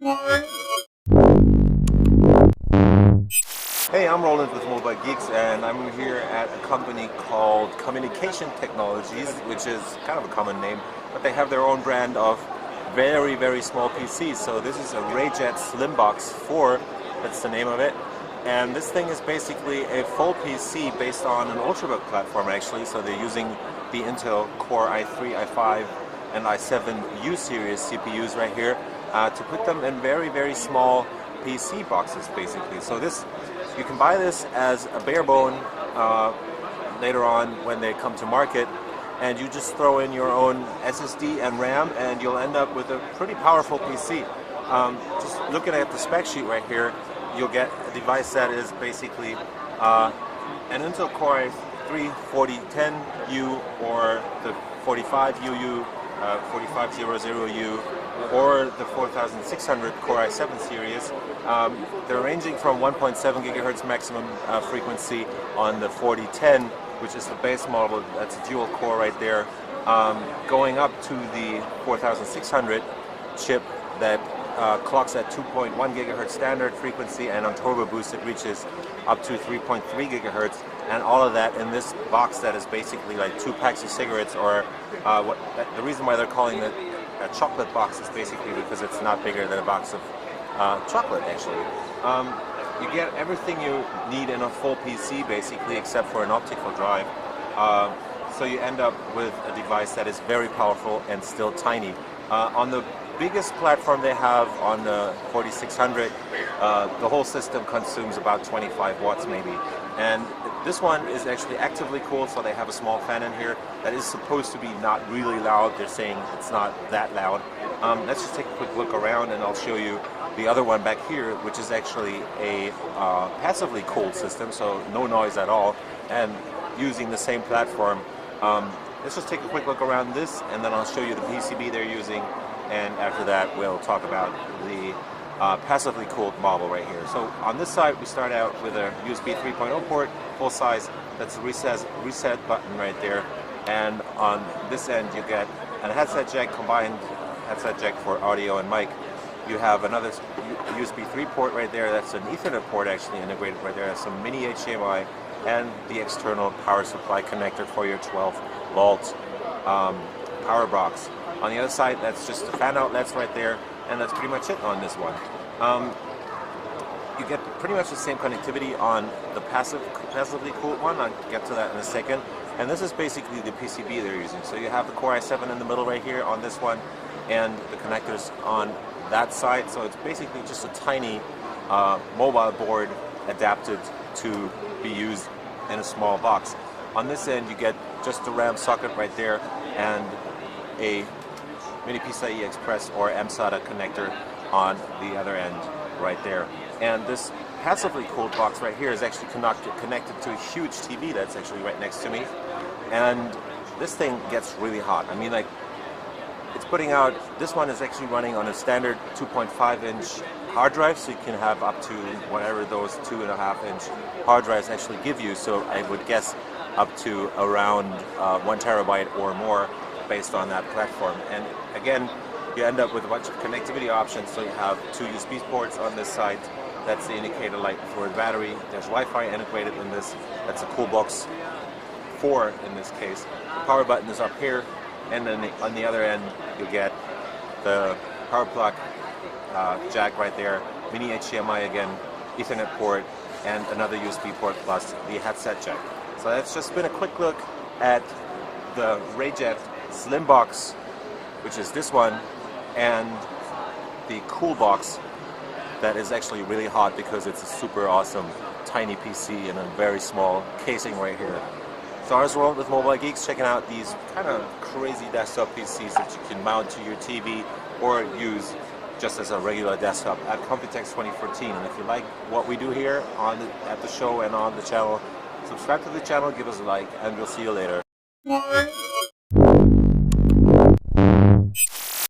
Hey, I'm Roland with Mobile Geeks, and I'm here at a company called Communication Technologies, which is kind of a common name, but they have their own brand of very, very small PCs. So this is a Raydget SlimBox 4, that's the name of it. And this thing is basically a full PC based on an Ultrabook platform actually. So they're using the Intel Core i3, i5, and i7 U series CPUs right here to put them in very, very small PC boxes basically. So this, you can buy this as a bare bone later on when they come to market, and you just throw in your own SSD and RAM and you'll end up with a pretty powerful PC. Just looking at the spec sheet right here, you'll get a device that is basically an Intel Core i3 4010U or the 45UU, 4500U, or the 4600 Core i7 series. They're ranging from 1.7 gigahertz maximum frequency on the 4010, which is the base model. That's a dual core right there, going up to the 4600 chip that clocks at 2.1 gigahertz standard frequency, and on turbo boost it reaches up to 3.3 gigahertz, and all of that in this box that is basically like 2 packs of cigarettes, or the reason why they're calling it a chocolate box is basically because it's not bigger than a box of chocolate actually. You get everything you need in a full PC basically, except for an optical drive. So you end up with a device that is very powerful and still tiny. On the biggest platform they have, on the 4600, the whole system consumes about 25 watts maybe. And this one is actually actively cooled, so they have a small fan in here that is supposed to be not really loud. They're saying it's not that loud. Let's just take a quick look around and I'll show you the other one back here, which is actually a passively cooled system, so no noise at all, and using the same platform. Let's just take a quick look around this, and then I'll show you the PCB they're using, and after that we'll talk about the passively cooled model right here. So on this side we start out with a USB 3.0 port, full size. That's a reset button right there, and on this end you get a headset jack, combined headset jack for audio and mic. You have another USB 3 port right there. That's an Ethernet port actually integrated right there. That's some mini HDMI and the external power supply connector for your 12-volt power box. On the other side, that's just the fan outlets right there, and that's pretty much it on this one. You get pretty much the same connectivity on the passively cooled one. I'll get to that in a second. And this is basically the PCB they're using. So you have the Core i7 in the middle right here on this one, and the connectors on that side. So it's basically just a tiny mobile board adapted to be used in a small box. On this end you get just the RAM socket right there and a mini PCIe Express or mSATA connector on the other end right there. And this passively cooled box right here is actually connected to a huge TV that's actually right next to me, and this thing gets really hot. I mean, like, it's putting out, this one is actually running on a standard 2.5-inch hard drive, so you can have up to whatever those 2.5-inch hard drives actually give you. So I would guess up to around 1 terabyte or more based on that platform. And again, you end up with a bunch of connectivity options. So you have 2 USB ports on this side. That's the indicator light for the battery. There's Wi-Fi integrated in this. That's a CoolBox 4 in this case. The power button is up here. And then on the other end, you get the power plug jack right there, mini HDMI again, Ethernet port, and another USB port plus the headset jack. So that's just been a quick look at the Raydget SlimBox, which is this one, and the CoolBox that is actually really hot because it's a super awesome tiny PC in a very small casing right here. So I was Roland with Mobile Geeks, checking out these kind of crazy desktop PCs that you can mount to your TV or use just as a regular desktop at Computex 2014. And if you like what we do here at the show and on the channel, subscribe to the channel, give us a like, and we'll see you later.